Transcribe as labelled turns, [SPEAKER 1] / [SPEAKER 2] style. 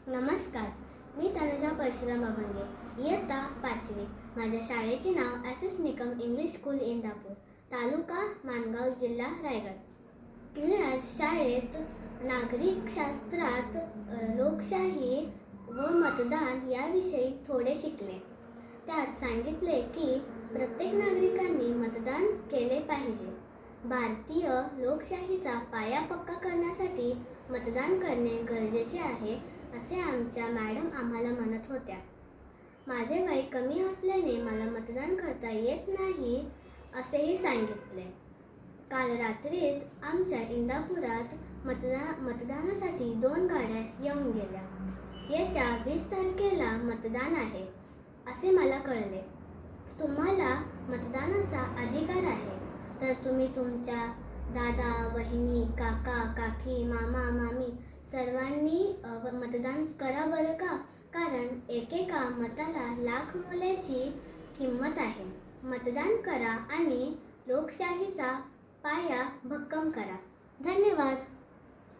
[SPEAKER 1] नमस्कार, मी तनुजा परशुराम अभंगे, इयत्ता 5वी. माझ्या शाळेचे नाव S Nikam English school Indapur, तालुका माणगाव, जिल्हा रायगड. मी आज शाळेत नागरिक शास्त्रात लोकशाही व मतदान याविषयी थोडे शिकले. त्यात सांगितले की प्रत्येक नागरिकांनी मतदान केले पाहिजे. भारतीय लोकशाहीचा पाया पक्का करण्यासाठी मतदान करणे गरजेचे आहे, असे आमच्या मॅडम आम्हाला म्हणत होत्या. माझे वय कमी असल्याने मला मतदान करता येत नाही असेही सांगितले. काल रात्रीच आमच्या इंदापुरात मतदानासाठी 2 गाड्या येऊन गेल्या. येत्या 20 तारखेला मतदान आहे असे मला कळले. तुम्हाला मतदानाचा अधिकार आहे, तर तुम्ही तुमच्या दादा, वहिनी, काका, काकी, मामा, मामी सर्वांनी मतदान करा बरं का, कारण एकेका मताला लाख मोलाची किंमत आहे. मतदान करा आणि लोकशाहीचा पाया भक्कम करा. धन्यवाद.